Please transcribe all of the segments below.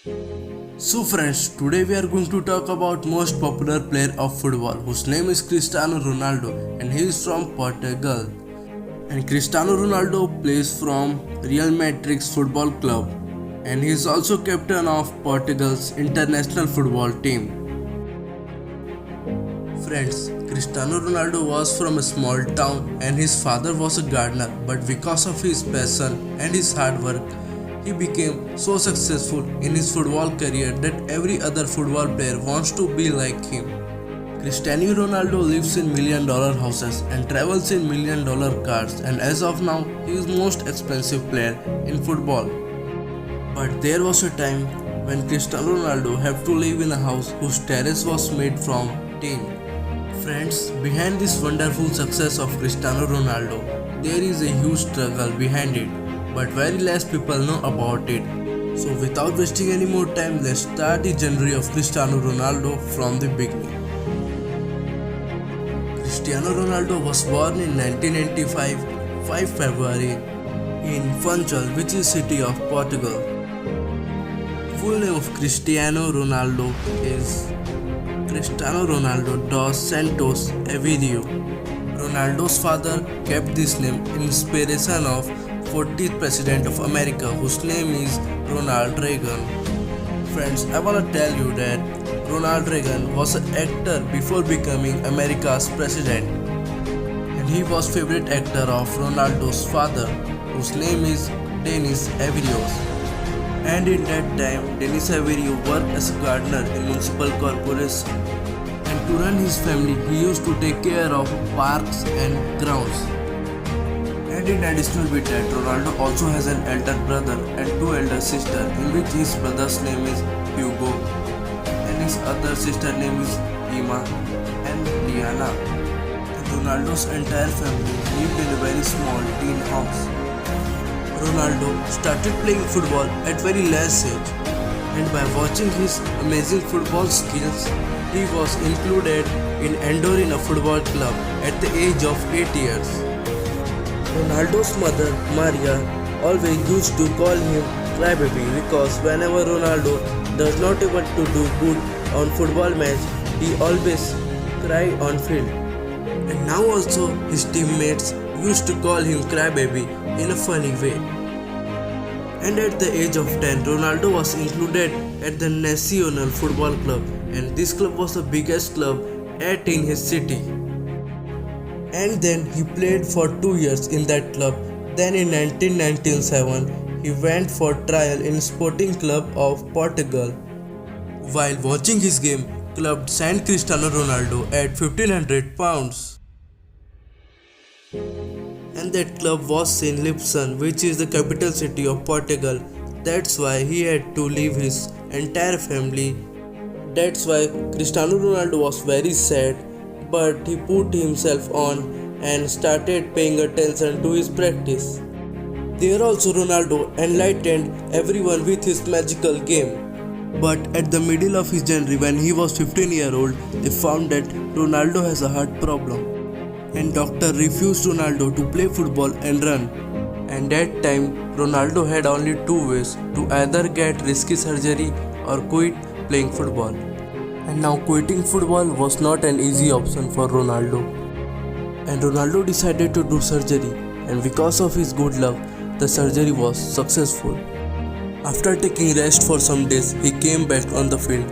So friends, today we are going to talk about most popular player of football whose name is Cristiano Ronaldo and he is from Portugal. And Cristiano Ronaldo plays from Real Madrid Football Club and he is also captain of Portugal's international football team. Friends, Cristiano Ronaldo was from a small town and his father was a gardener, but because of his passion and his hard work, he became so successful in his football career that every other football player wants to be like him. Cristiano Ronaldo lives in $1 million houses and travels in $1 million cars, and as of now, he is most expensive player in football. But there was a time when Cristiano Ronaldo had to live in a house whose terrace was made from tin. Friends, behind this wonderful success of Cristiano Ronaldo, there is a huge struggle behind it, but very less people know about it. So without wasting any more time, let's start the journey of Cristiano Ronaldo from the beginning. Cristiano Ronaldo was born in 1995, 5 February, in Funchal, which is city of Portugal. Full name of Cristiano Ronaldo is Cristiano Ronaldo dos Santos Aveiro. Ronaldo's father kept this name in inspiration of 40th President of America whose name is Ronald Reagan. Friends, I wanna tell you that Ronald Reagan was an actor before becoming America's president. And he was favorite actor of Ronaldo's father whose name is Denis Aveiro. And in that time, Denis Aveiro worked as a gardener in municipal corporation. And to run his family, he used to take care of parks and grounds. And in addition with that, Ronaldo also has an elder brother and two elder sisters, in which his brother's name is Hugo and his other sister name is Emma and Liana. And Ronaldo's entire family lived in a very small tin house. Ronaldo started playing football at very less age, and by watching his amazing football skills, he was included in Andorra Football Club at the age of 8 years. Ronaldo's mother, Maria, always used to call him crybaby because whenever Ronaldo does not able to do good on football match, he always cry on field. And now also his teammates used to call him crybaby in a funny way. And at the age of 10, Ronaldo was included at the Nacional Football Club, and this club was the biggest club in his city. And then he played for 2 years in that club. Then in 1997, he went for trial in Sporting Club of Portugal. While watching his game, club signed Cristiano Ronaldo at £1,500. And that club was in Lisbon, which is the capital city of Portugal. That's why he had to leave his entire family. That's why Cristiano Ronaldo was very sad, but he put himself on and started paying attention to his practice. There also Ronaldo enlightened everyone with his magical game. But at the middle of his journey, when he was 15-year-old, they found that Ronaldo has a heart problem. And doctor refused Ronaldo to play football and run. And that time, Ronaldo had only two ways, to either get risky surgery or quit playing football. And now quitting football was not an easy option for Ronaldo. And Ronaldo decided to do surgery, and because of his good luck, the surgery was successful. After taking rest for some days, he came back on the field.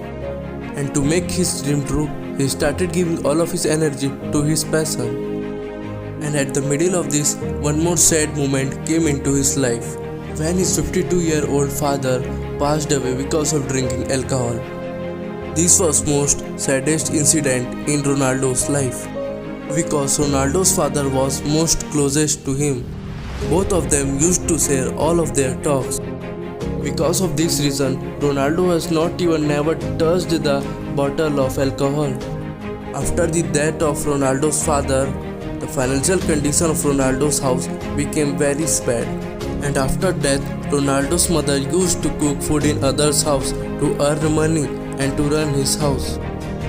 And to make his dream true, he started giving all of his energy to his passion. And at the middle of this, one more sad moment came into his life, when his 52-year-old father passed away because of drinking alcohol. This was most saddest incident in Ronaldo's life, because Ronaldo's father was most closest to him. Both of them used to share all of their talks. Because of this reason, Ronaldo has not even never touched the bottle of alcohol. After the death of Ronaldo's father, the financial condition of Ronaldo's house became very bad. And after death, Ronaldo's mother used to cook food in others' house to earn money and to run his house.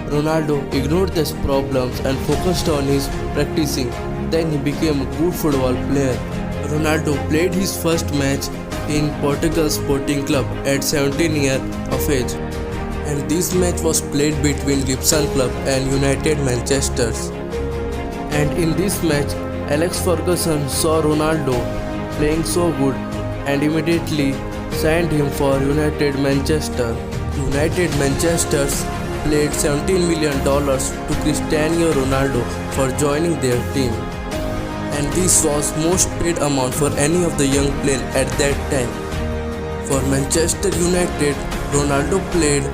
Ronaldo ignored these problems and focused on his practicing. Then he became a good football player. Ronaldo played his first match in Portugal Sporting Club at 17 years of age. And this match was played between Gibson Club and United Manchester. And in this match, Alex Ferguson saw Ronaldo playing so good and immediately signed him for United Manchester. United Manchester paid $17 million to Cristiano Ronaldo for joining their team. And this was most paid amount for any of the young players at that time. For Manchester United, Ronaldo played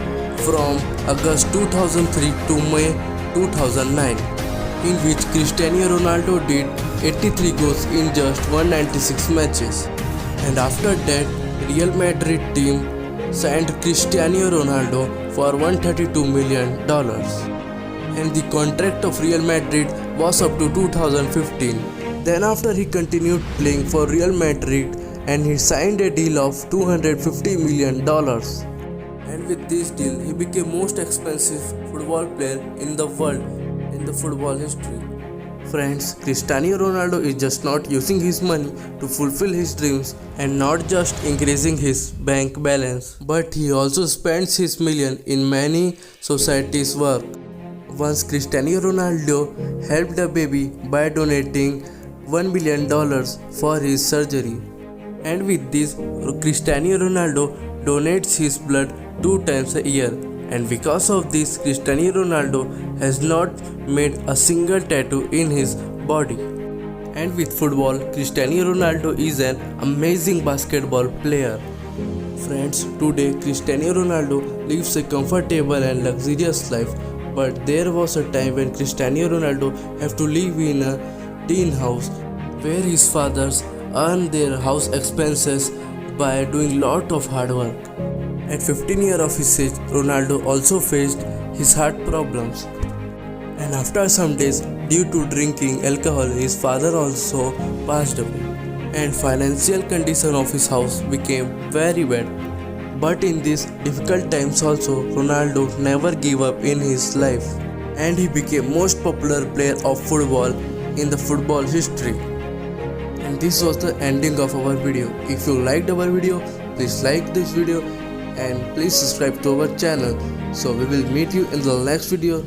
from August 2003 to May 2009, in which Cristiano Ronaldo did 83 goals in just 196 matches. And after that, Real Madrid team signed Cristiano Ronaldo for $132 million. And the contract of Real Madrid was up to 2015. Then after he continued playing for Real Madrid and he signed a deal of $250 million. And with this deal, he became most expensive football player in the world in the football history. Friends, Cristiano Ronaldo is just not using his money to fulfill his dreams and not just increasing his bank balance, but he also spends his million in many societies' work. Once Cristiano Ronaldo helped a baby by donating $1 million for his surgery. And with this, Cristiano Ronaldo donates his blood 2 times a year. And because of this, Cristiano Ronaldo has not made a single tattoo in his body. And with football, Cristiano Ronaldo is an amazing basketball player. Friends, today Cristiano Ronaldo lives a comfortable and luxurious life, but there was a time when Cristiano Ronaldo had to live in a tin house where his fathers earned their house expenses by doing lot of hard work. At 15 years of his age, Ronaldo also faced his heart problems. And after some days, due to drinking alcohol, his father also passed away. And financial condition of his house became very bad. But in these difficult times also, Ronaldo never gave up in his life. And he became most popular player of football in the football history. And this was the ending of our video. If you liked our video, please like this video and please subscribe to our channel. So we will meet you in the next video.